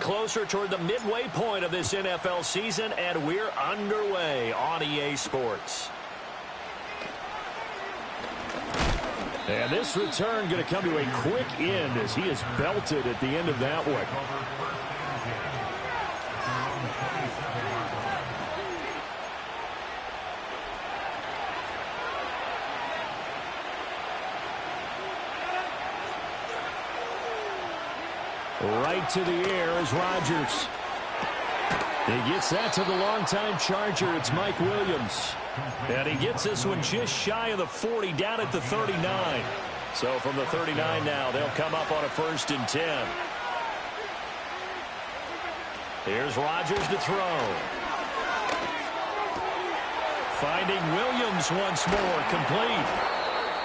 closer toward the midway point of this NFL season, and we're underway on EA Sports. And this return going to come to a quick end as he is belted at the end of that one. Right to the air is Rodgers. He gets that to the longtime Charger. It's Mike Williams. And he gets this one just shy of the 40, down at the 39. So from the 39 now, they'll come up on a 1st and 10. Here's Rodgers to throw. Finding Williams once more, complete.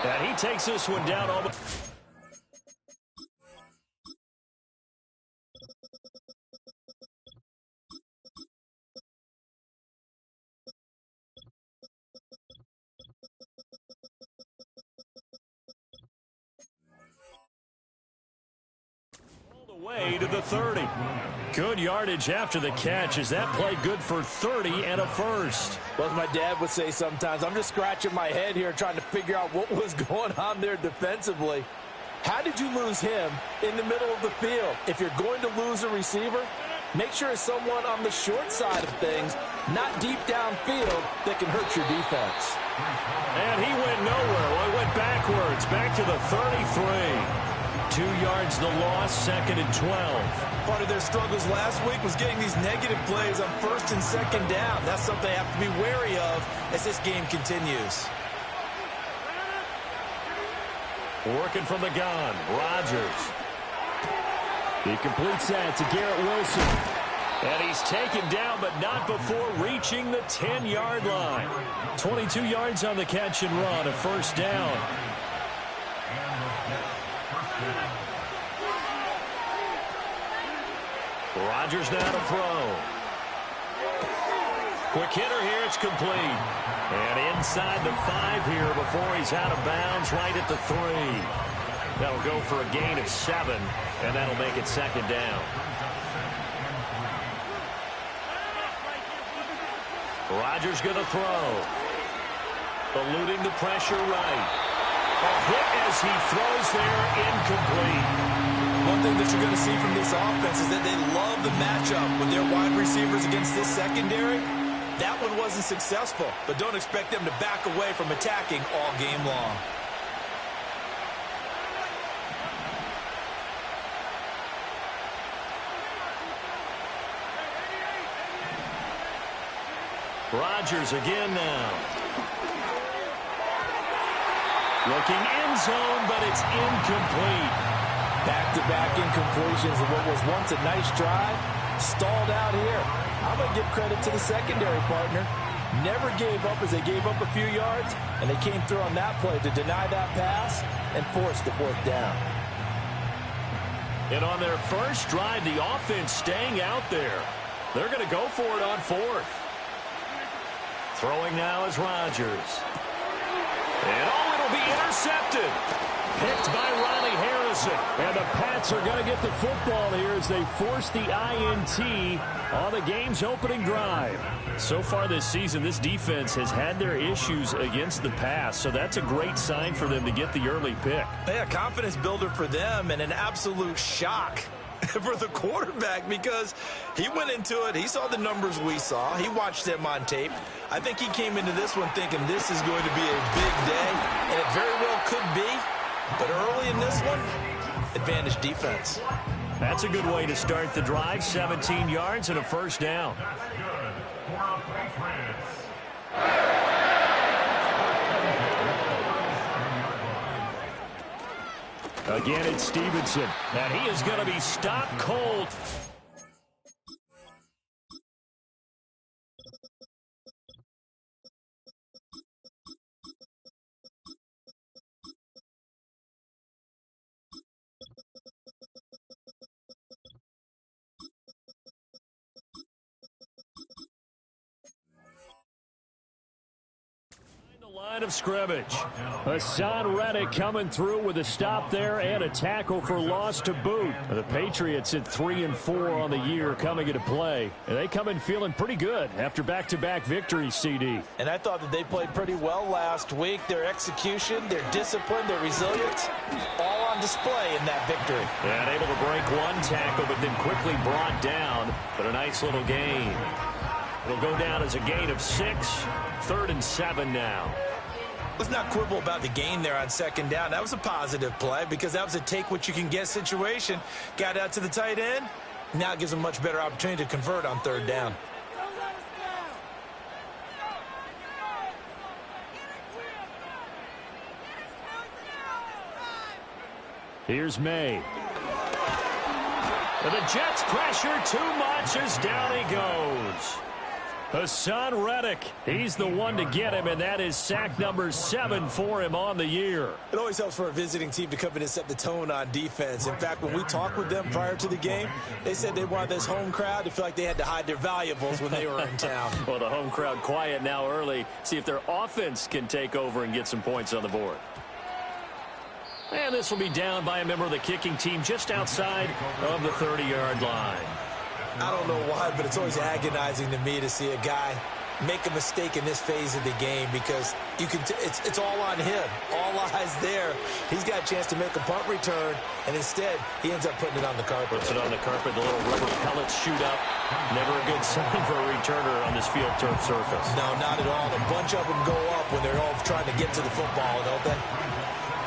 And he takes this one down almost. Way to the 30. Good yardage after the catch. Is that play good for 30 and a 1st? Well, as my dad would say sometimes, I'm just scratching my head here trying to figure out what was going on there defensively. How did you lose him in the middle of the field? If you're going to lose a receiver, make sure it's someone on the short side of things, not deep downfield, that can hurt your defense. And he went nowhere. Well, he went backwards, back to the 33. 2 yards the loss, 2nd and 12. Part of their struggles last week was getting these negative plays on 1st and 2nd down. That's something they have to be wary of as this game continues. Working from the gun, Rodgers. He completes that to Garrett Wilson. And he's taken down, but not before reaching the 10-yard line. 22 yards on the catch and run, a 1st down. Rodgers now to throw. Quick hitter here, it's complete. And inside the 5 here before he's out of bounds, right at the 3. That'll go for a gain of 7, and that'll make it 2nd down. Rodgers going to throw. Eluding the pressure right. A hit as he throws there, incomplete. One thing that you're going to see from this offense is that they love the matchup with their wide receivers against this secondary. That one wasn't successful, but don't expect them to back away from attacking all game long. Rodgers again now. Looking end zone, but it's incomplete. Back-to-back incompletions of what was once a nice drive, stalled out here. I'm going to give credit to the secondary partner. Never gave up as they gave up a few yards, and they came through on that play to deny that pass and force the 4th down. And on their first drive, the offense staying out there. They're going to go for it on 4th. Throwing now is Rodgers. And it'll be intercepted. Picked by Ronnie Harrison. And the Pats are going to get the football here as they force the INT on the game's opening drive. So far this season, this defense has had their issues against the pass, so that's a great sign for them to get the early pick. Yeah, confidence builder for them and an absolute shock for the quarterback because he went into it. He saw the numbers we saw. He watched them on tape. I think he came into this one thinking this is going to be a big day, and it very well could be. But early in this one, advantage defense. That's a good way to start the drive. 17 yards and a 1st down. Again, it's Stevenson. And he is going to be stopped cold. Line of scrimmage. Hassan Reddick coming through with a stop there and a tackle for loss to boot. The Patriots at 3-4 on the year coming into play. And they come in feeling pretty good after back-to-back victories, CD. And I thought that they played pretty well last week. Their execution, their discipline, their resilience, all on display in that victory. And able to break one tackle, but then quickly brought down. But a nice little gain. It'll go down as a gain of 6, 3rd and 7 now. Let's not quibble about the gain there on 2nd down. That was a positive play because that was a take-what-you-can-get situation. Got out to the tight end. Now it gives them a much better opportunity to convert on 3rd down. Here's May. And the Jets pressure too much as down he goes. Hassan Reddick, he's the one to get him, and that is sack number 7 for him on the year. It always helps for a visiting team to come in and set the tone on defense. In fact, when we talked with them prior to the game, they said they wanted this home crowd to feel like they had to hide their valuables when they were in town. Well, the home crowd quiet now early. See if their offense can take over and get some points on the board. And this will be down by a member of the kicking team just outside of the 30-yard line. I don't know why, but it's always agonizing to me to see a guy make a mistake in this phase of the game because you can it's all on him. All eyes there. He's got a chance to make a punt return, and instead he ends up putting it on the carpet. Puts it on the carpet. The little rubber pellets shoot up. Never a good sign for a returner on this field turf surface. No, not at all. A bunch of them go up when they're all trying to get to the football, don't they?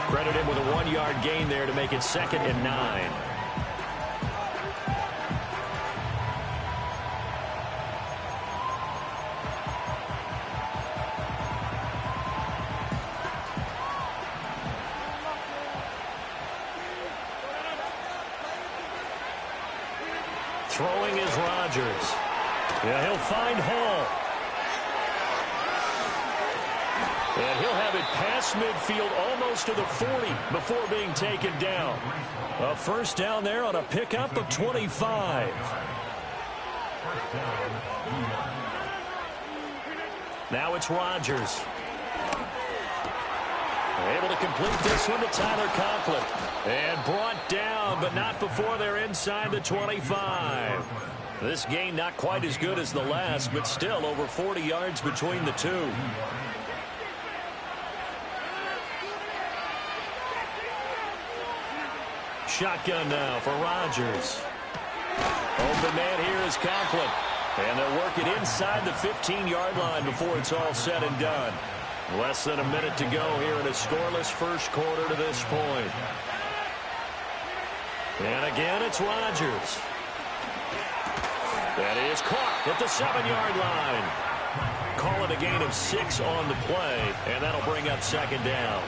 Credit him with a 1-yard gain there to make it 2nd and 9. Throwing is Rodgers. Yeah, he'll find Hall. And he'll have it past midfield almost to the 40 before being taken down. A first down there on a pickup of 25. Now it's Rodgers. Able to complete this one to Tyler Conklin. And brought down, but not before they're inside the 25. This gain not quite as good as the last, but still over 40 yards between the two. Shotgun now for Rodgers. Open man here is Conklin. And they'll work it inside the 15-yard line before it's all said and done. Less than a minute to go here in a scoreless first quarter to this point. And again, it's Rodgers. That is caught at the 7-yard line. Call it a gain of 6 on the play, and that'll bring up 2nd down.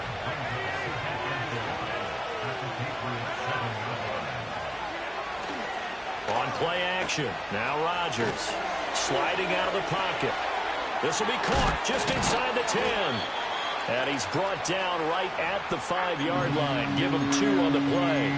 On play action, now Rodgers sliding out of the pocket. This will be caught just inside the 10. And he's brought down right at the 5-yard line. Give him 2 on the play.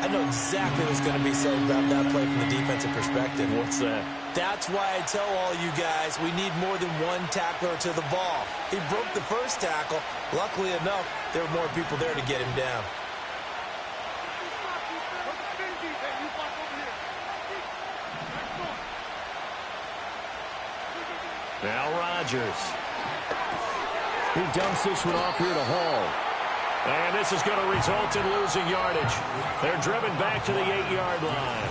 I know exactly what's going to be said about that play from the defensive perspective. What's that? That's why I tell all you guys we need more than one tackler to the ball. He broke the first tackle. Luckily enough, there were more people there to get him down. Now Rodgers. He dumps this one off here to Hall. And this is going to result in losing yardage. They're driven back to the 8-yard line.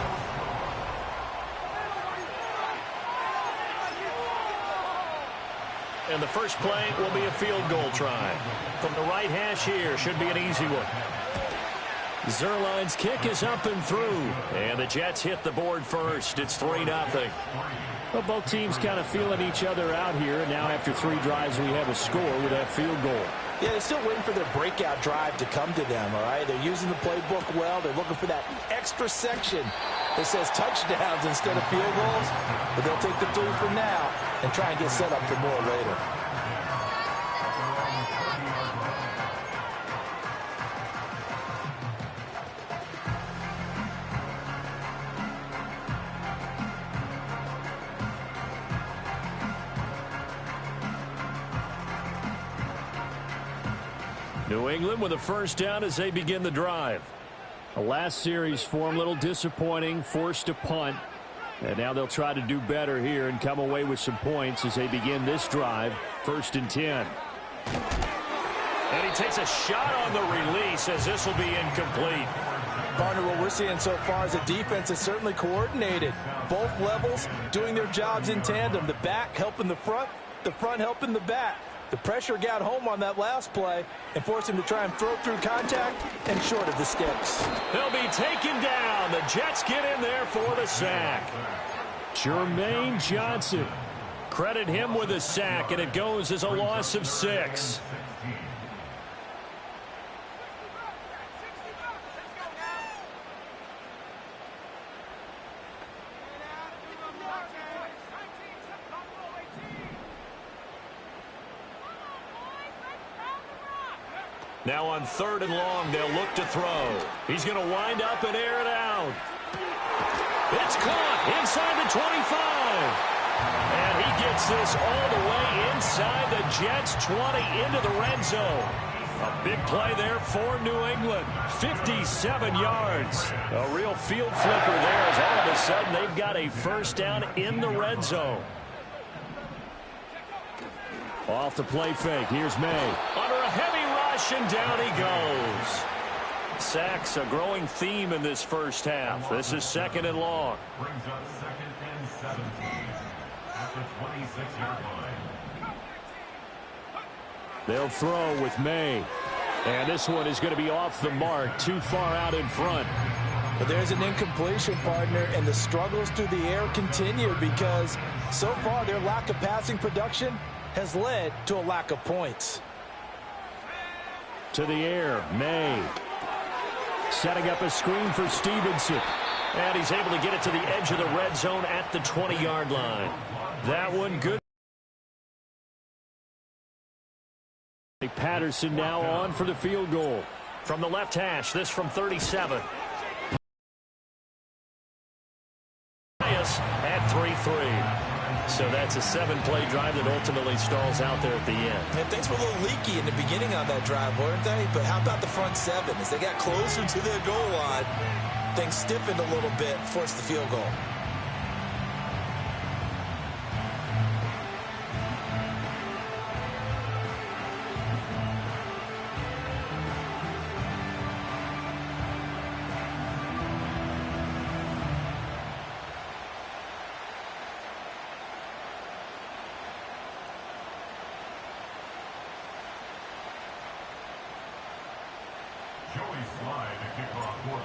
And the first play will be a field goal try. From the right hash here, should be an easy one. Zerline's kick is up and through. And the Jets hit the board first. It's 3-0. Well, both teams kind of feeling each other out here. And now after 3 drives, we have a score with that field goal. Yeah, they're still waiting for their breakout drive to come to them, all right? They're using the playbook well. They're looking for that extra section that says touchdowns instead of field goals. But they'll take the 3 for now and try and get set up for more later. New England with a first down as they begin the drive. The last series for them, a little disappointing, forced a punt. And now they'll try to do better here and come away with some points as they begin this drive, 1st and 10. And he takes a shot on the release as this will be incomplete. Partner, what we're seeing so far is the defense is certainly coordinated. Both levels doing their jobs in tandem. The back helping the front helping the back. The pressure got home on that last play and forced him to try and throw through contact and short of the sticks. He'll be taken down. The Jets get in there for the sack. Jermaine Johnson. Credit him with a sack, and it goes as a loss of 6. Now on 3rd and long, they'll look to throw. He's going to wind up and air it out. It's caught inside the 25. And he gets this all the way inside the Jets' 20 into the red zone. A big play there for New England. 57 yards. A real field flipper there as all of a sudden they've got a first down in the red zone. Off the play fake. Here's May. Under a heavy rush, and down he goes. Sacks, a growing theme in this first half. This is 2nd and long. Brings up 2nd and 17 at the 26-yard line. They'll throw with May. And this one is going to be off the mark, too far out in front. But there's an incompletion, partner, and the struggles through the air continue because so far their lack of passing production has led to a lack of points. To the air, May. Setting up a screen for Stevenson. And he's able to get it to the edge of the red zone at the 20-yard line. That one good. Patterson now on for the field goal. From the left hash, this from 37. At 3-3. So that's a 7-play drive that ultimately stalls out there at the end. And things were a little leaky in the beginning on that drive, weren't they? But how about the front 7? As they got closer to their goal line, things stiffened a little bit, forced the field goal.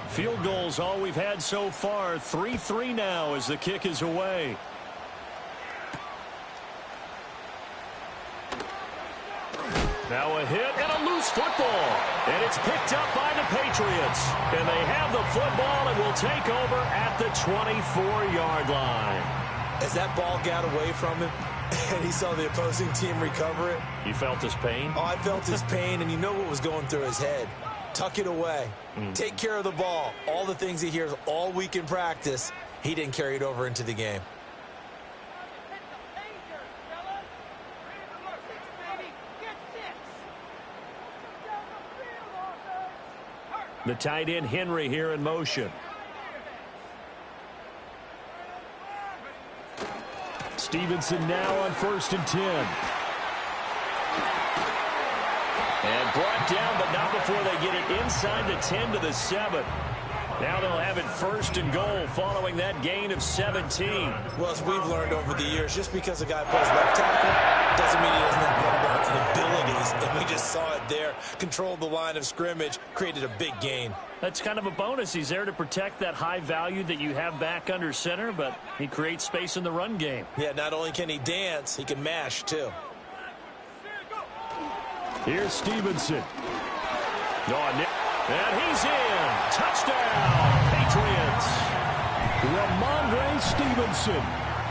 Field goals all we've had so far. 3-3 now as the kick is away. Now a hit and a loose football. And it's picked up by the Patriots. And they have the football and will take over at the 24-yard line. As that ball got away from him and he saw the opposing team recover it. You felt his pain? Oh, I felt his pain, and you know what was going through his head. Tuck it away. Take care of the ball. All the things he hears all week in practice, he didn't carry it over into the game. The tight end Henry here in motion. Stevenson now on 1st and 10. And brought down, but not before they get it inside the 10 to the 7. Now they'll have it 1st and goal following that gain of 17. Well, as we've learned over the years, just because a guy plays left tackle doesn't mean he doesn't have blocking abilities. And we just saw it there. Controlled the line of scrimmage, created a big gain. That's kind of a bonus. He's there to protect that high value that you have back under center, but he creates space in the run game. Yeah, not only can he dance, he can mash too. Here's Stevenson. And he's in. Touchdown, Patriots. Ramondre Stevenson.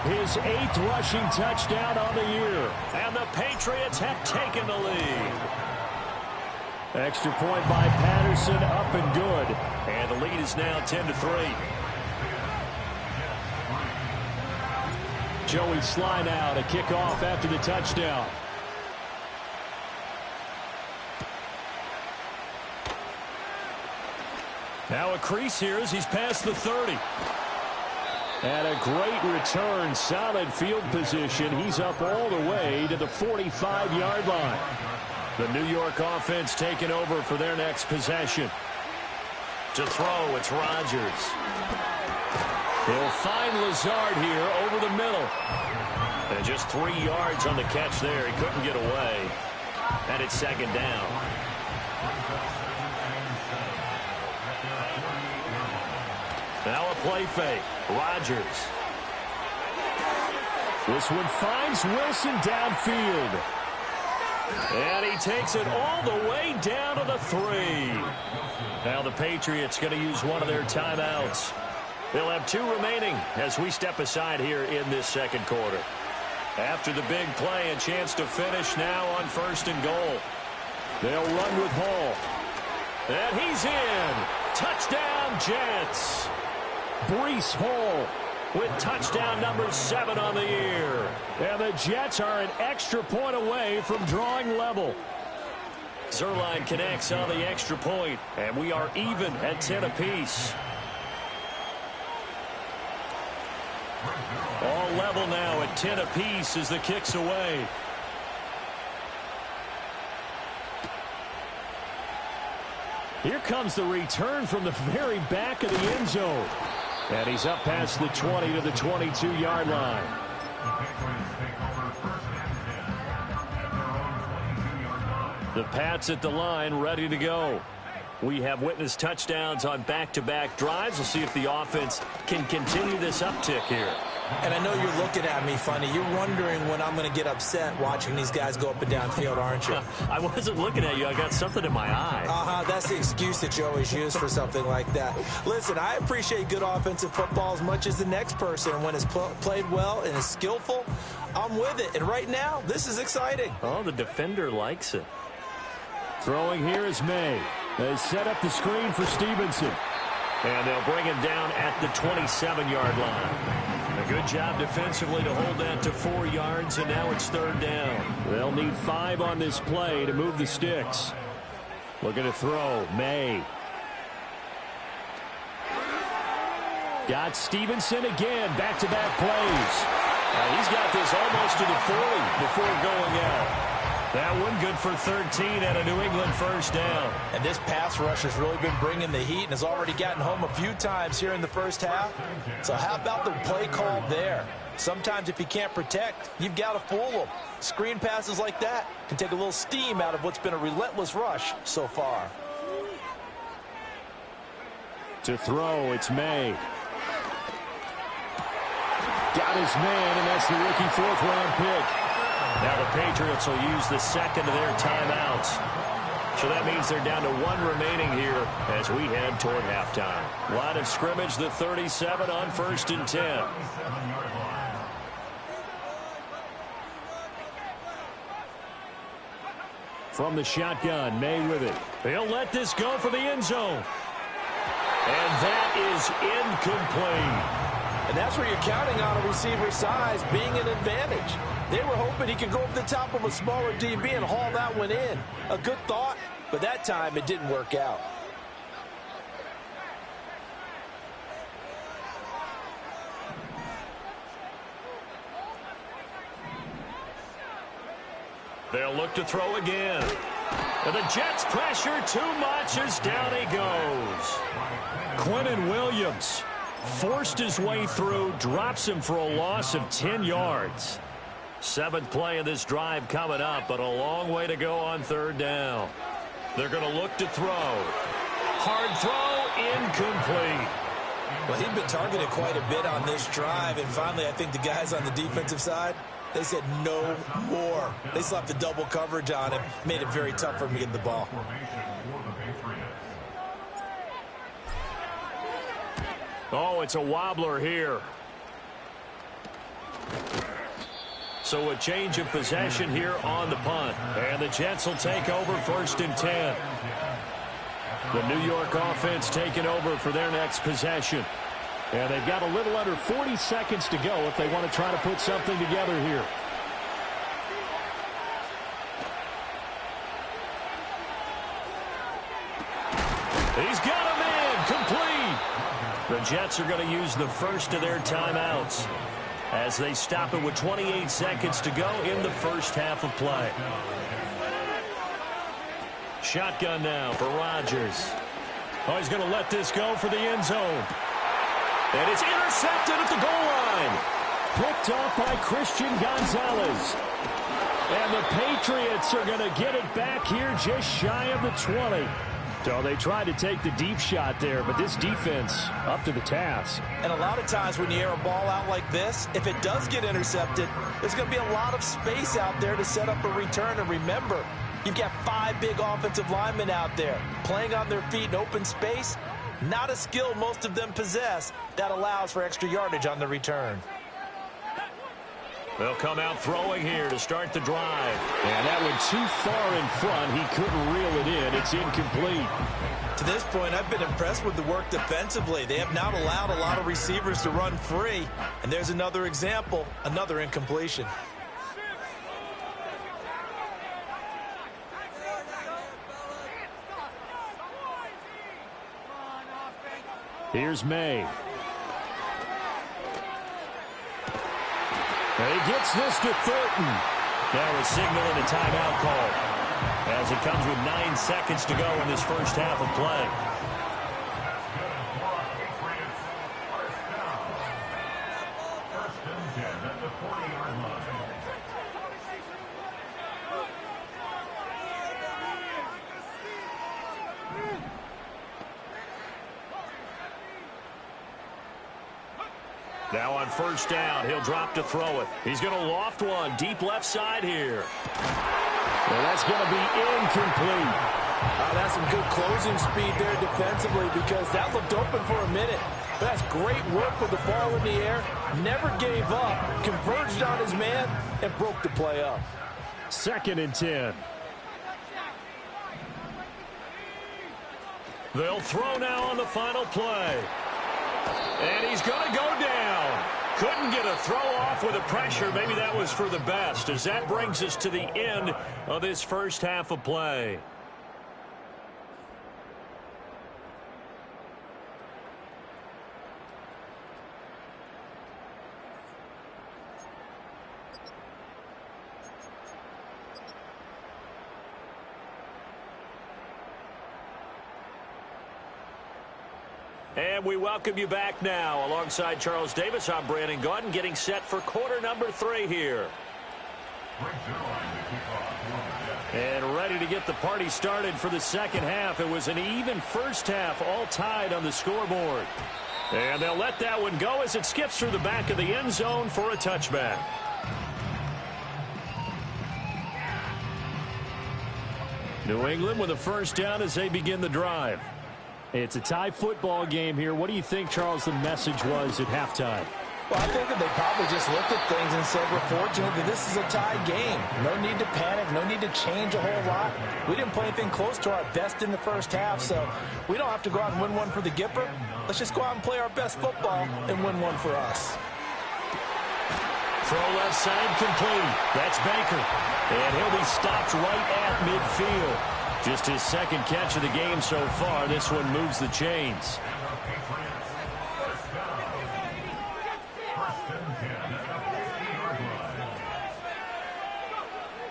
His 8th rushing touchdown on the year. And the Patriots have taken the lead. Extra point by Patterson, up and good. And the lead is now 10-3. Joey Slye now to kick off after the touchdown. Now a crease here as he's past the 30. And a great return, solid field position. He's up all the way to the 45-yard line. The New York offense taking over for their next possession. To throw, it's Rodgers. He'll find Lazard here over the middle. And just 3 yards on the catch there. He couldn't get away. And it's second down. Now a play fake. Rodgers. This one finds Wilson downfield. And he takes it all the way down to the 3. Now the Patriots going to use one of their timeouts. They'll have 2 remaining as we step aside here in this second quarter. After the big play, a chance to finish now on 1st and goal. They'll run with Hall. And he's in. Touchdown, Jets. Breece Hall with touchdown number 7 on the year. And the Jets are an extra point away from drawing level. Zerline connects on the extra point, and we are even at 10 apiece. All level now at 10 apiece as the kick's away. Here comes the return from the very back of the end zone. And he's up past the 20 to the 22-yard line. The Pats at the line, ready to go. We have witnessed touchdowns on back-to-back drives. We'll see if the offense can continue this uptick here. And I know you're looking at me funny. You're wondering when I'm going to get upset watching these guys go up and down field, aren't you? I wasn't looking at you. I got something in my eye. That's the excuse that you always use for something like that. Listen, I appreciate good offensive football as much as the next person. And when it's played well and is skillful, I'm with it. And right now, this is exciting. Oh, the defender likes it. Throwing here is May. They set up the screen for Stevenson. And they'll bring him down at the 27-yard line. A good job defensively to hold that to 4 yards, and now it's 3rd down. They'll need 5 on this play to move the sticks. Looking to throw. May. Got Stevenson again. Back-to-back plays. He's got this almost to the 40 before going out. That one good for 13 and a New England 1st down. And this pass rush has really been bringing the heat and has already gotten home a few times here in the first half. So how about the play call there? Sometimes if you can't protect, you've got to fool them. Screen passes like that can take a little steam out of what's been a relentless rush so far. To throw, it's May. Got his man, and that's the rookie 4th-round pick. Now the Patriots will use the second of their timeouts. So that means they're down to 1 remaining here as we head toward halftime. Line of scrimmage, the 37 on 1st and 10. From the shotgun, May with it. He'll let this go for the end zone. And that is incomplete. And that's where you're counting on a receiver's size being an advantage. They were hoping he could go over the top of a smaller DB and haul that one in. A good thought, but that time it didn't work out. They'll look to throw again. And the Jets pressure too much as down he goes. Quinnen Williams forced his way through, drops him for a loss of 10 yards. 7th play of this drive coming up, but a long way to go on 3rd down. They're going to look to throw. Hard throw, incomplete. Well, he'd been targeted quite a bit on this drive, and finally I think the guys on the defensive side, they said no more. They slapped the double coverage on him, made it very tough for him to get the ball. Oh, it's a wobbler here. So a change of possession here on the punt. And the Jets will take over 1st and 10. The New York offense taking over for their next possession. And they've got a little under 40 seconds to go if they want to try to put something together here. He's got him in. The Jets are going to use the first of their timeouts as they stop it with 28 seconds to go in the first half of play. Shotgun now for Rodgers. Oh, he's going to let this go for the end zone. And it's intercepted at the goal line. Picked off by Christian Gonzalez. And the Patriots are going to get it back here just shy of the 20. So they tried to take the deep shot there, but this defense up to the task. And a lot of times when you air a ball out like this, if it does get intercepted, there's going to be a lot of space out there to set up a return. And remember, you've got 5 big offensive linemen out there playing on their feet in open space. Not a skill most of them possess that allows for extra yardage on the return. They'll come out throwing here to start the drive. And that went too far in front. He couldn't reel it in. It's incomplete. To this point, I've been impressed with the work defensively. They have not allowed a lot of receivers to run free. And there's another example, another incompletion. Here's May. He gets this to Thornton. Now a signal and a timeout call as it comes with 9 seconds to go in this first half of play. Now on first down, he'll drop to throw it. He's going to loft one deep left side here. Well, that's going to be incomplete. That's some good closing speed there defensively because that looked open for a minute. But that's great work with the ball in the air. Never gave up, converged on his man, and broke the play up. 2nd and 10. They'll throw now on the final play. And he's going to go down. Couldn't get a throw off with the pressure. Maybe that was for the best, as that brings us to the end of this first half of play. And we welcome you back now. Alongside Charles Davis, I'm Brandon Gaudin, getting set for quarter number 3 here. And ready to get the party started for the second half. It was an even first half, all tied on the scoreboard. And they'll let that one go as it skips through the back of the end zone for a touchback. New England with a first down as they begin the drive. It's a tie football game here. What do you think, Charles, the message was at halftime? Well, I think that they probably just looked at things and said, we're fortunate that this is a tie game. No need to panic, no need to change a whole lot. We didn't play anything close to our best in the first half, so we don't have to go out and win one for the Gipper. Let's just go out and play our best football and win one for us. Throw left side complete. That's Baker. And he'll be stopped right at midfield. Just his second catch of the game so far. This one moves the chains.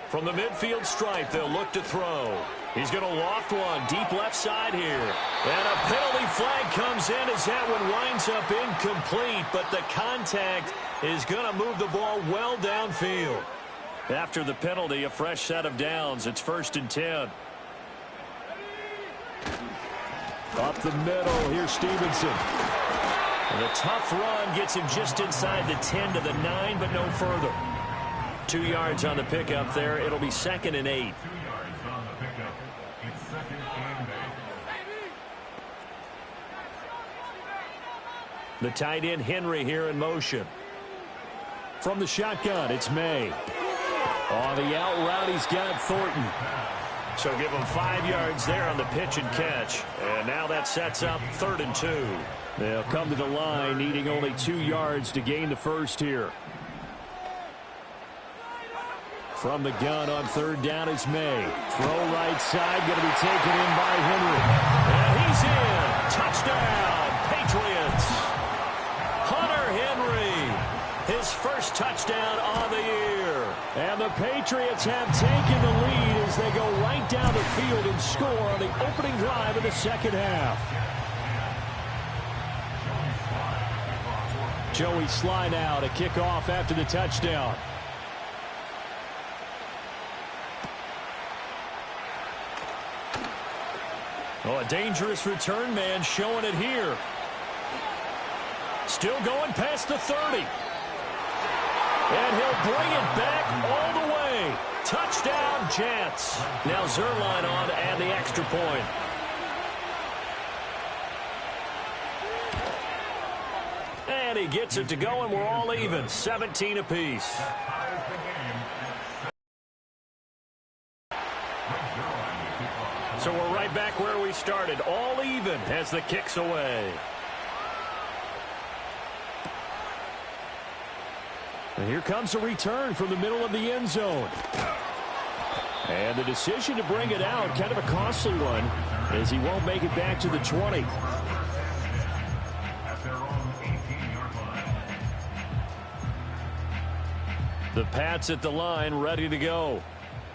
From the midfield stripe, they'll look to throw. He's going to loft one deep left side here. And a penalty flag comes in as that one winds up incomplete. But the contact is going to move the ball well downfield. After the penalty, a fresh set of downs. It's 1st and 10. Up the middle, here's Stevenson. And a tough run gets him just inside the 10 to the 9, but no further. 2 yards on the pickup there. It'll be 2nd and 8. 2 yards on the pickup. It's 2nd and 8. The tight end Henry here in motion. From the shotgun, it's May. On the out route, he's got Thornton. So give him 5 yards there on the pitch and catch. And now that sets up 3rd and 2. They'll come to the line, needing only 2 yards to gain the first here. From the gun on 3rd down is May. Throw right side, going to be taken in by Henry. And he's in. Touchdown, Patriots. his first touchdown on the year. And the Patriots have taken the lead as they go right down the field and score on the opening drive of the second half. Joey Sly now to kick off after the touchdown. Oh, a dangerous return man showing it here. Still going past the 30. And he'll bring it back all the way. Touchdown, Jets. Now Zerline on to add the extra point. And he gets it to go, and we're all even. 17 apiece. So we're right back where we started. All even as the kick's away. And here comes a return from the middle of the end zone. And the decision to bring it out, kind of a costly one, as he won't make it back to the 20. At their own 18-yard line. The Pats at the line, ready to go.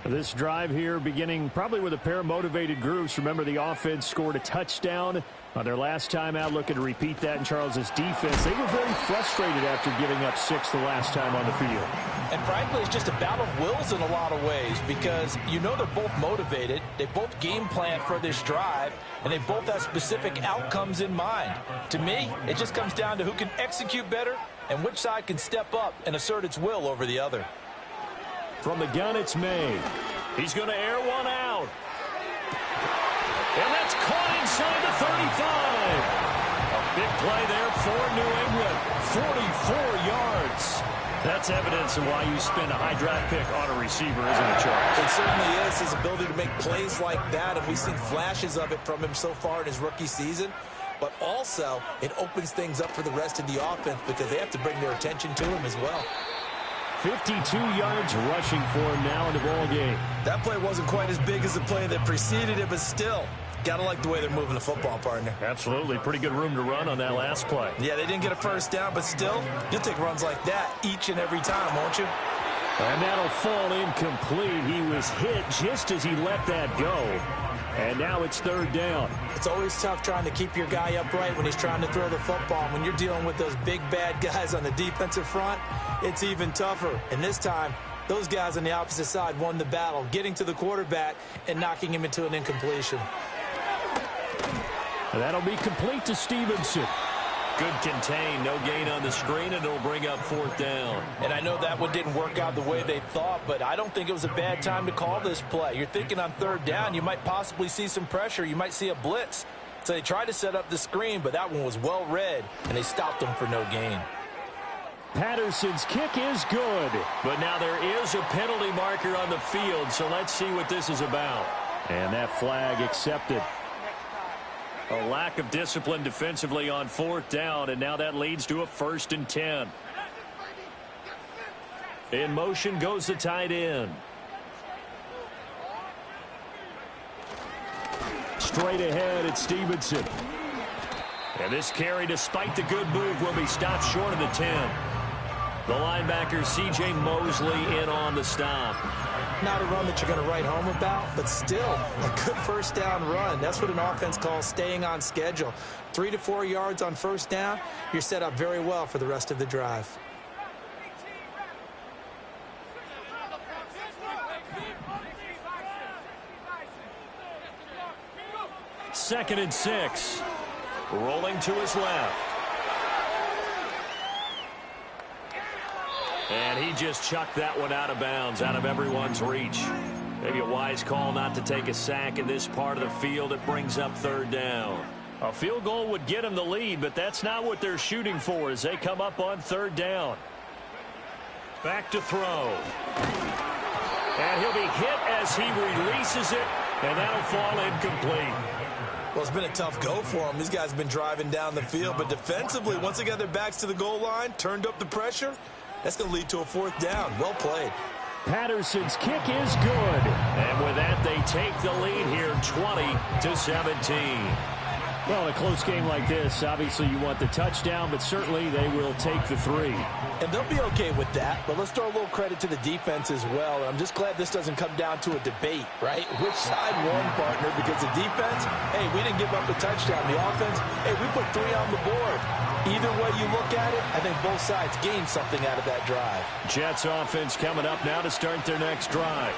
This drive here beginning probably with a pair of motivated groups. Remember, the offense scored a touchdown on their last time out. Looking to repeat that in Charles's defense. They were very frustrated after giving up 6 the last time on the field. And frankly, it's just a battle of wills in a lot of ways because you know they're both motivated. They both game plan for this drive, and they both have specific outcomes in mind. To me, it just comes down to who can execute better and which side can step up and assert its will over the other. From the gun, it's May. He's going to air one out. And that's caught inside the 35. A big play there for New England. 44 yards. That's evidence of why you spend a high draft pick on a receiver, isn't it, Charles? It certainly is. His ability to make plays like that, and we've seen flashes of it from him so far in his rookie season. But also, it opens things up for the rest of the offense because they have to bring their attention to him as well. 52 yards rushing for him now in the ball game. That play wasn't quite as big as the play that preceded it, but still, gotta like the way they're moving the football, partner. Absolutely. Pretty good room to run on that last play. Yeah, they didn't get a first down, but still, you'll take runs like that each and every time, won't you? And that'll fall incomplete. He was hit just as he let that go. And now it's third down. It's always tough trying to keep your guy upright when he's trying to throw the football. When you're dealing with those big, bad guys on the defensive front, it's even tougher. And this time, those guys on the opposite side won the battle, getting to the quarterback and knocking him into an incompletion. And that'll be complete to Stevenson. Good contain, no gain on the screen, and it'll bring up fourth down. And I know that one didn't work out the way they thought, but I don't think it was a bad time to call this play. You're thinking on third down, you might possibly see some pressure. You might see a blitz. So they tried to set up the screen, but that one was well read, and they stopped them for no gain. Patterson's kick is good. But now there is a penalty marker on the field, so let's see what this is about. And that flag accepted. A lack of discipline defensively on fourth down, and now that leads to a 1st and 10. In motion goes the tight end. Straight ahead, it's Stevenson. And this carry, despite the good move, will be stopped short of the 10. The linebacker, C.J. Mosley, in on the stop. Not a run that you're going to write home about, but still a good first down run. That's what an offense calls staying on schedule. 3 to 4 yards on first down, you're set up very well for the rest of the drive. Second and 6. Rolling to his left. And he just chucked that one out of bounds, out of everyone's reach. Maybe a wise call not to take a sack in this part of the field. It brings up third down. A field goal would get him the lead, but that's not what they're shooting for as they come up on third down. Back to throw. And he'll be hit as he releases it, and that'll fall incomplete. Well, it's been a tough go for them. These guys have been driving down the field, but defensively, once they got their backs to the goal line, turned up the pressure, that's going to lead to a fourth down. Well played. Patterson's kick is good. And with that, they take the lead here 20-17. Well, in a close game like this, obviously you want the touchdown, but certainly they will take the 3. And they'll be okay with that, but let's throw a little credit to the defense as well. And I'm just glad this doesn't come down to a debate, right? Which side won, partner? Because the defense, hey, we didn't give up a touchdown. The offense, hey, we put 3 on the board. Either way you look at it, I think both sides gained something out of that drive. Jets offense coming up now to start their next drive.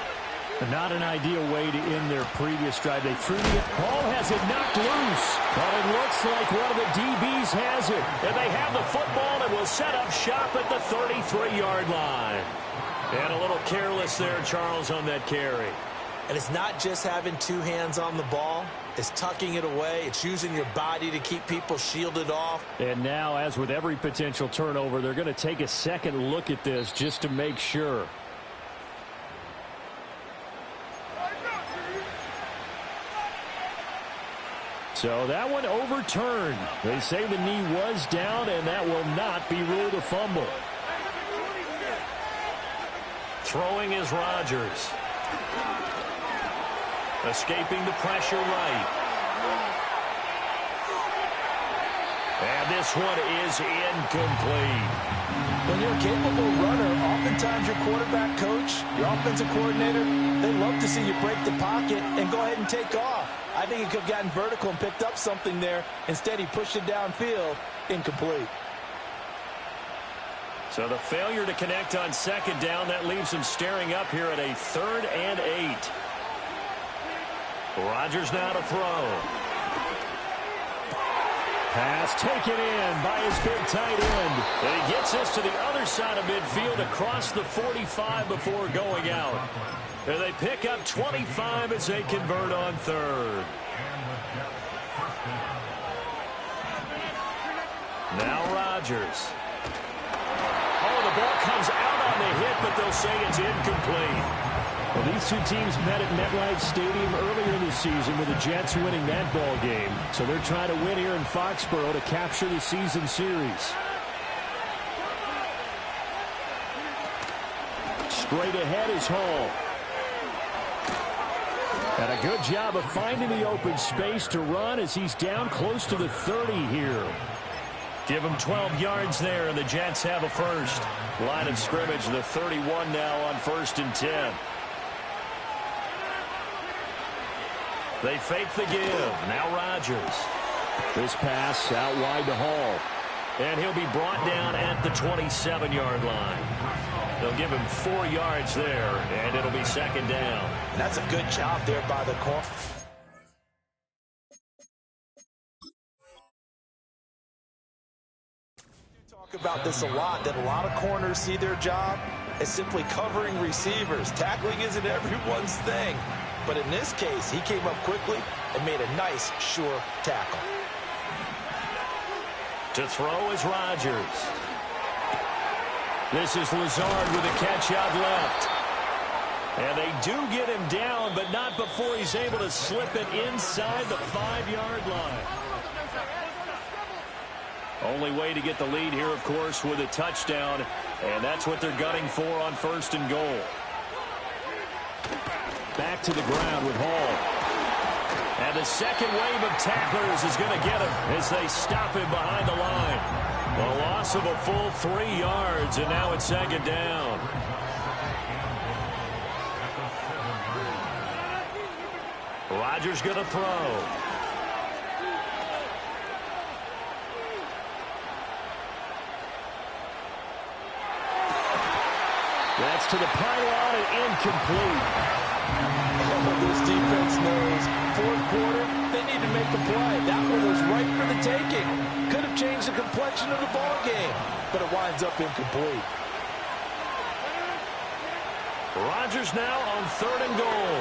Not an ideal way to end their previous drive. They threw the ball, has it knocked loose. But it looks like one of the DBs has it. And they have the football and will set up shop at the 33-yard line. And a little careless there, Charles, on that carry. And it's not just having 2 hands on the ball. It's tucking it away. It's using your body to keep people shielded off. And now, as with every potential turnover, they're going to take a second look at this just to make sure. So that one overturned. They say the knee was down, and that will not be ruled a fumble. Throwing is Rodgers. Escaping the pressure right. And this one is incomplete. When you're a capable runner, oftentimes your quarterback coach, your offensive coordinator, they love to see you break the pocket and go ahead and take off. I think he could have gotten vertical and picked up something there. Instead, he pushed it downfield. Incomplete. So the failure to connect on second down, that leaves him staring up here at a 3rd and 8. Rodgers now to throw. Pass taken in by his big tight end. And he gets this to the other side of midfield across the 45 before going out. And they pick up 25 as they convert on 3rd. Now Rodgers. Oh, the ball comes out on the hit, but they'll say it's incomplete. Well, these two teams met at MetLife Stadium earlier this season with the Jets winning that ball game. So they're trying to win here in Foxborough to capture the season series. Straight ahead is Hall. And a good job of finding the open space to run as he's down close to the 30 here. Give him 12 yards there, and the Jets have a first. Line of scrimmage, the 31 now on 1st and 10. They fake the give. Now Rodgers. This pass out wide to Hall. And he'll be brought down at the 27-yard line. They'll give him 4 yards there, and it'll be 2nd down. And that's a good job there by the corner. We talk about this a lot, that a lot of corners see their job as simply covering receivers. Tackling isn't everyone's thing. But in this case, he came up quickly and made a nice, sure tackle. To throw is Rodgers. This is Lazard with a catch out left. And they do get him down, but not before he's able to slip it inside the 5-yard line. Only way to get the lead here, of course, with a touchdown. And that's what they're gunning for on 1st and goal. Back to the ground with Hall. And the second wave of tacklers is going to get him as they stop him behind the line. A loss of a full 3 yards, and now it's 2nd down. Rodgers going to throw. That's to the pylon and incomplete. This defense knows 4th quarter, they need to make a play. That one was right for the taking. Could have changed the complexion of the ball game, but it winds up incomplete. Rodgers now on 3rd and goal.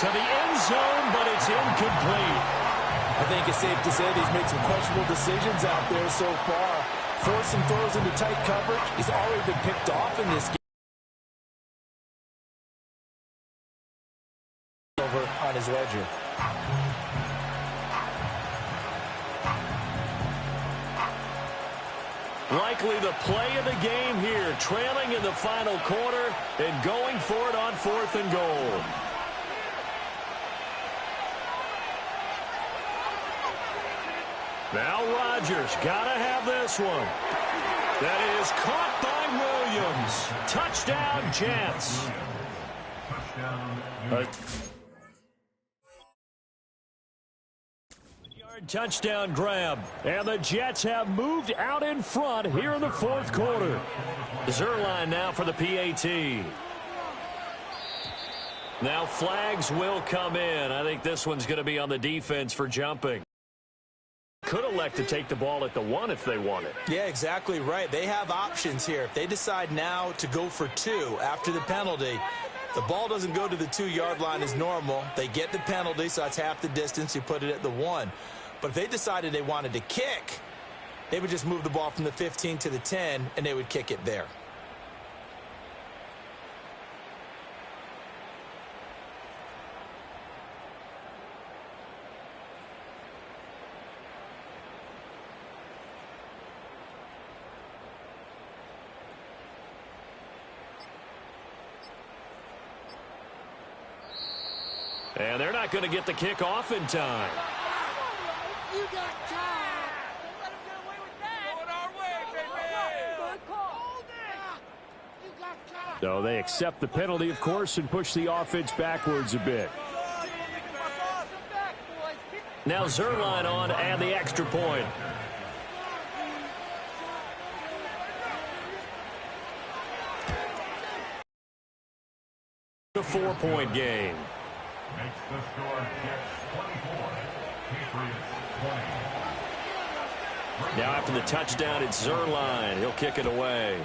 To the end zone, but it's incomplete. I think it's safe to say that he's made some questionable decisions out there so far. Forced some throws into tight coverage. He's already been picked off in this game. Over on his ledger. Likely the play of the game here, trailing in the final quarter and going for it on 4th and goal. Now Rodgers got to have this one. That is caught by Williams. Touchdown, Jets. Touchdown grab. And the Jets have moved out in front here in the fourth quarter. Zerline now for the PAT. Now flags will come in. I think this one's going to be on the defense for jumping. Could elect to take the ball at the 1 if they want it. Yeah, exactly right. They have options here. If they decide now to go for 2 after the penalty, the ball doesn't go to the 2-yard line as normal. They get the penalty, so that's half the distance. You put it at the 1. But if they decided they wanted to kick, they would just move the ball from the 15 to the 10, and they would kick it there. And they're not going to get the kick off in time. You got time. Don't let him get away with that. Going our way, baby. Good call. Hold it. You got time. So they accept the penalty, of course, and push the offense backwards a bit. Now Zerline on and the extra point. A 4-point game. Makes the score Jets 24, Patriots 20. Now after the touchdown, it's Zerline. He'll kick it away.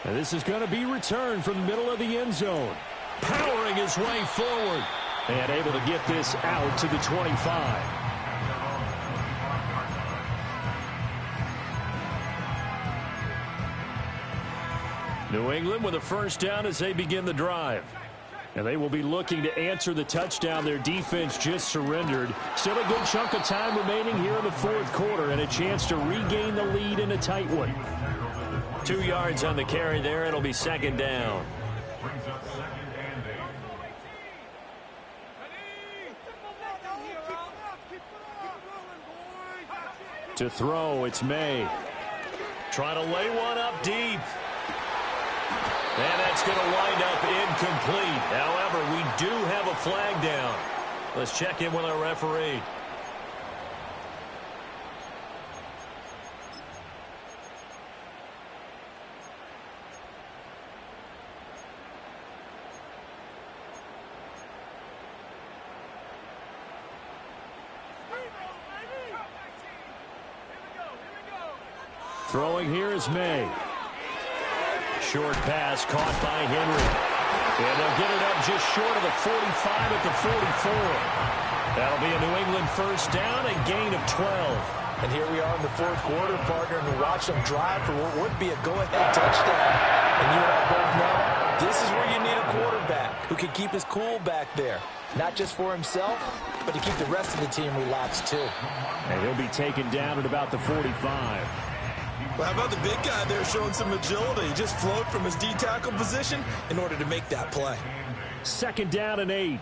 And this is going to be returned from the middle of the end zone. Powering his way forward. And able to get this out to the 25. New England with a first down as they begin the drive. And they will be looking to answer the touchdown their defense just surrendered. Still a good chunk of time remaining here in the fourth quarter and a chance to regain the lead in a tight one. 2 yards on the carry there. It'll be second down. Brings up 2nd and 8. To throw, it's May. Trying to lay one up deep. And that's going to wind up incomplete. However, we do have a flag down. Let's check in with our referee. Throwing here is May. Short pass caught by Henry. And they'll get it up just short of the 45 at the 44. That'll be a New England first down, a gain of 12. And here we are in the fourth quarter, partner, and we watch them drive for what would be a go-ahead touchdown. And you and I both know this is where you need a quarterback who can keep his cool back there. Not just for himself, but to keep the rest of the team relaxed too. And he'll be taken down at about the 45. Well, how about the big guy there showing some agility? He just flowed from his D-tackle position in order to make that play. Second down and 8.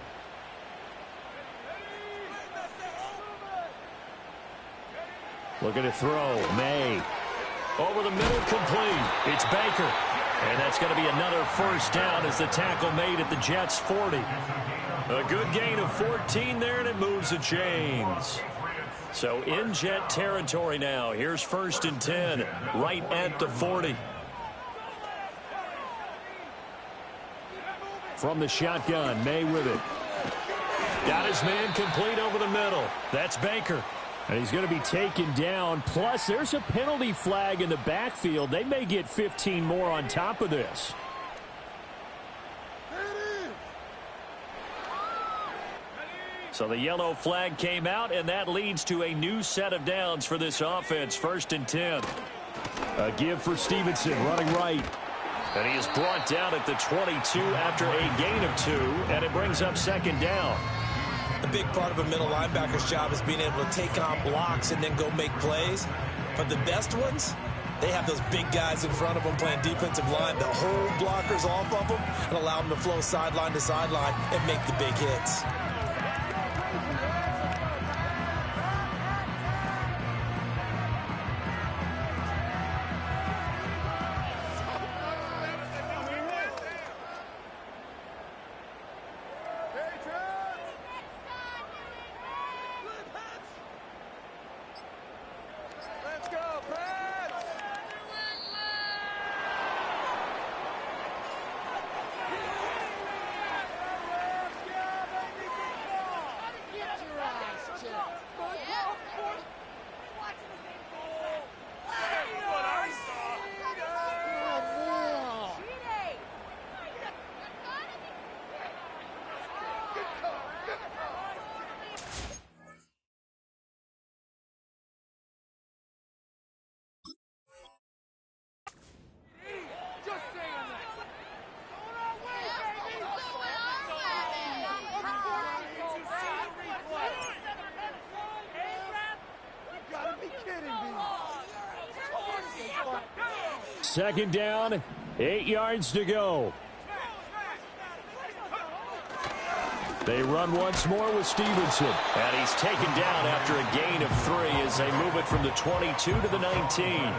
Looking to throw. May. Over the middle, complete. It's Baker. And that's going to be another first down as the tackle made at the Jets' 40. A good gain of 14 there, and it moves the chains. So in Jet territory now. Here's 1st and 10, right at the 40. From the shotgun, May with it. Got his man complete over the middle. That's Baker. And he's going to be taken down. Plus, there's a penalty flag in the backfield. They may get 15 more on top of this. So the yellow flag came out, and that leads to a new set of downs for this offense. 1st and 10. A give for Stevenson, running right. And he is brought down at the 22 after a gain of 2, and it brings up 2nd down. A big part of a middle linebacker's job is being able to take on blocks and then go make plays. But the best ones, they have those big guys in front of them playing defensive line that hold blockers off of them and allow them to flow sideline to sideline and make the big hits. Second down, 8 yards to go. They run once more with Stevenson. And he's taken down after a gain of 3 as they move it from the 22 to the 19.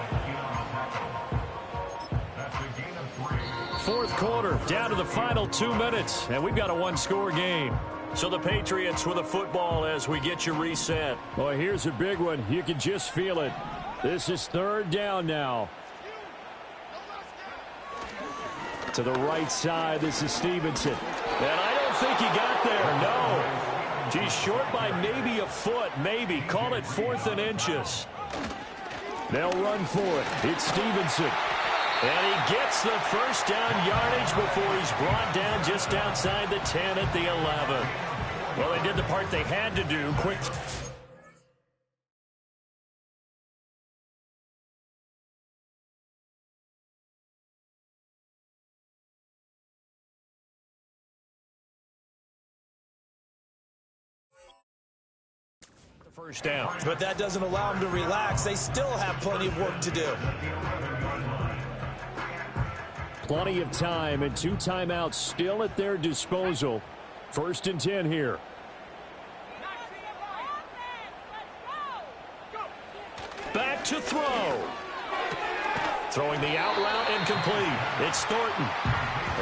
Fourth quarter, down to the final 2 minutes, and we've got a one-score game. So the Patriots with a football as we get you reset. Well, here's a big one. You can just feel it. This is third down now. To the right side, this is Stevenson. And I don't think he got there, no. He's short by maybe a foot, maybe. Call it 4th and inches. They'll run for it. It's Stevenson. And he gets the first down yardage before he's brought down just outside the 10 at the 11. Well, they did the part they had to do. Quick. First down. But that doesn't allow them to relax. They still have plenty of work to do. Plenty of time and 2 timeouts still at their disposal. 1st and 10 here. Back to throw. Throwing the out route incomplete. It's Thornton.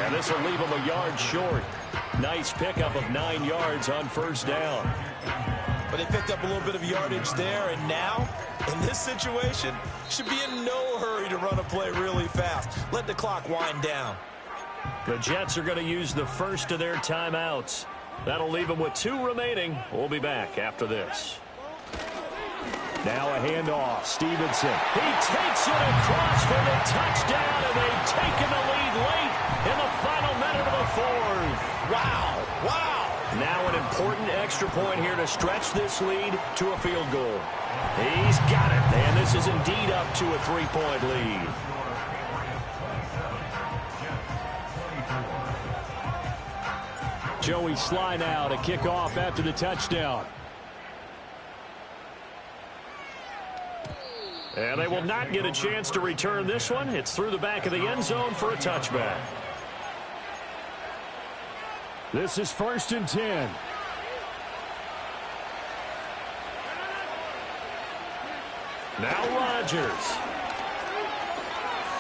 And this will leave him a yard short. Nice pickup of 9 yards on first down. But they picked up a little bit of yardage there, and now, in this situation, should be in no hurry to run a play really fast. Let the clock wind down. The Jets are going to use the first of their timeouts. That'll leave them with 2 remaining. We'll be back after this. Now a handoff. Stevenson. He takes it across for the touchdown, and they've taken the lead late in the final minute of the 4th. Wow. Wow. Now an important extra point here to stretch this lead to a field goal. He's got it, and this is indeed up to a 3-point lead. Joey Sly now to kick off after the touchdown. And they will not get a chance to return this one. It's through the back of the end zone for a touchback. This is 1st and 10. Now Rodgers.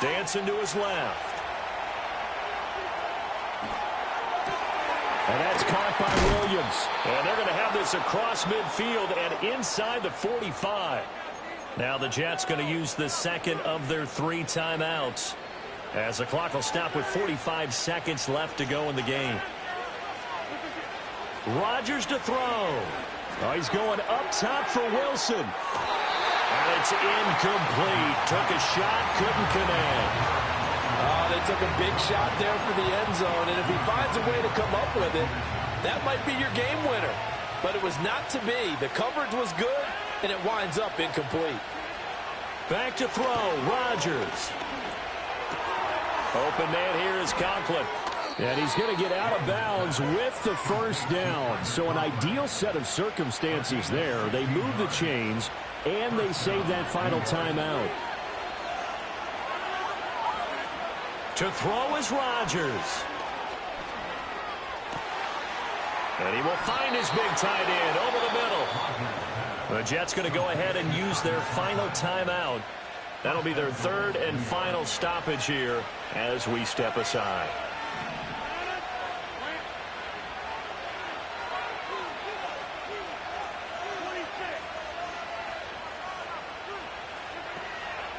Dancing to his left. And that's caught by Williams. And they're going to have this across midfield and inside the 45. Now the Jets going to use the second of their 3 timeouts, as the clock will stop with 45 seconds left to go in the game. Rodgers to throw. Oh, he's going up top for Wilson. And it's incomplete. Took a shot, couldn't connect. Oh, they took a big shot there for the end zone, and if he finds a way to come up with it, that might be your game winner. But it was not to be. The coverage was good, and it winds up incomplete. Back to throw, Rodgers. Open man here is Conklin. And he's going to get out of bounds with the first down. So an ideal set of circumstances there. They move the chains, and they save that final timeout. To throw is Rodgers. And he will find his big tight end over the middle. The Jets going to go ahead and use their final timeout. That'll be their 3rd and final stoppage here as we step aside.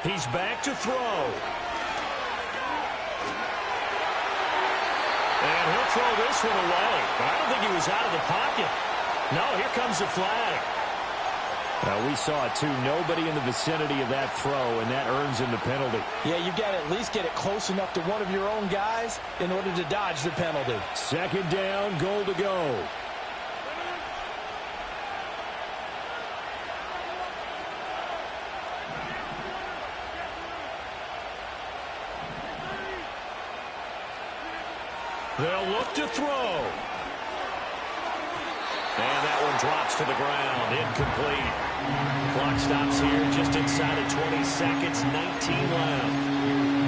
He's back to throw. And he'll throw this one away. I don't think he was out of the pocket. No, here comes the flag. We saw it, too. Nobody in the vicinity of that throw, and that earns him the penalty. Yeah, you've got to at least get it close enough to one of your own guys in order to dodge the penalty. Second down, goal to go. They'll look to throw. And that one drops to the ground. Incomplete. Clock stops here just inside of 20 seconds. 19 left.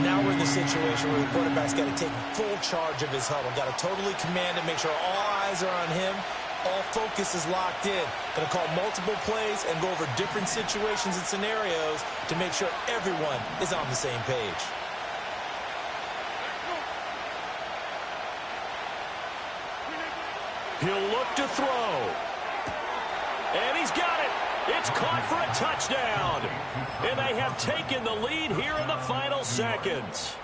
Now in a situation where the quarterback's got to take full charge of his huddle, got to totally command it, make sure all eyes are on him, all focus is locked in. Going to call multiple plays and go over different situations and scenarios to make sure everyone is on the same page. He'll look to throw. And he's got it. It's caught for a touchdown. And they have taken the lead here in the final seconds.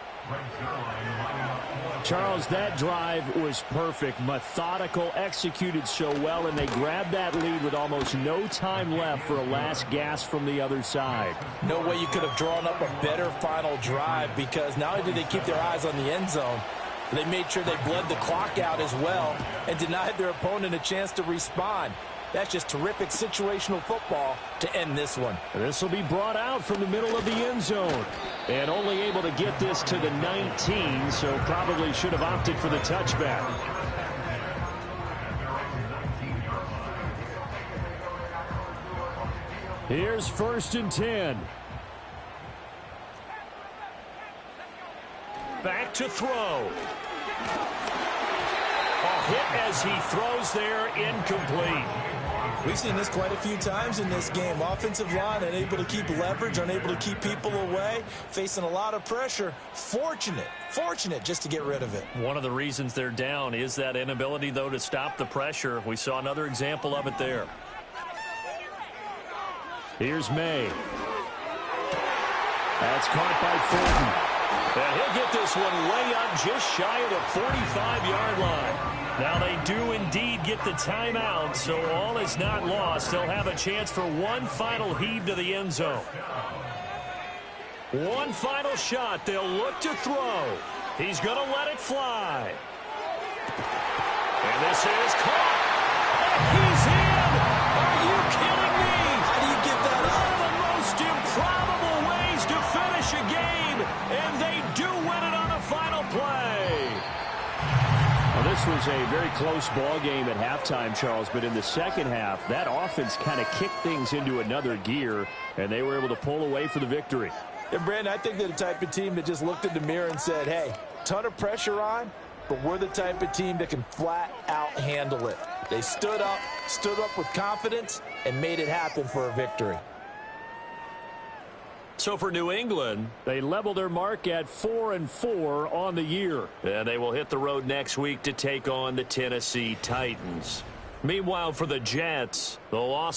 Charles, that drive was perfect, methodical, executed so well, and they grabbed that lead with almost no time left for a last gasp from the other side. No way you could have drawn up a better final drive, because not only did they keep their eyes on the end zone, they made sure they bled the clock out as well and denied their opponent a chance to respond. That's just terrific situational football to end this one. This will be brought out from the middle of the end zone. And only able to get this to the 19, so probably should have opted for the touchback. Here's 1st and 10. Back to throw. A hit as he throws there, incomplete. We've seen this quite a few times in this game. Offensive line unable to keep leverage, unable to keep people away, facing a lot of pressure. Fortunate just to get rid of it. One of the reasons they're down is that inability, though, to stop the pressure. We saw another example of it there. Here's May. That's caught by Fulton. And he'll get this one way up just shy of the 45-yard line. Now they do indeed get the timeout, so all is not lost. They'll have a chance for one final heave to the end zone. One final shot. They'll look to throw. He's going to let it fly. And this is caught. And he's in. Are you kidding me? How do you get that up? One of the most improbable ways to finish a game, and they do win it on the final play. Well, this was a very close ball game at halftime, Charles, but in the second half, that offense kind of kicked things into another gear, and they were able to pull away for the victory. And, Brandon, I think they're the type of team that just looked in the mirror and said, hey, ton of pressure on, but we're the type of team that can flat out handle it. They stood up with confidence, and made it happen for a victory. So for New England, they level their mark at 4-4 on the year. And they will hit the road next week to take on the Tennessee Titans. Meanwhile, for the Jets, the loss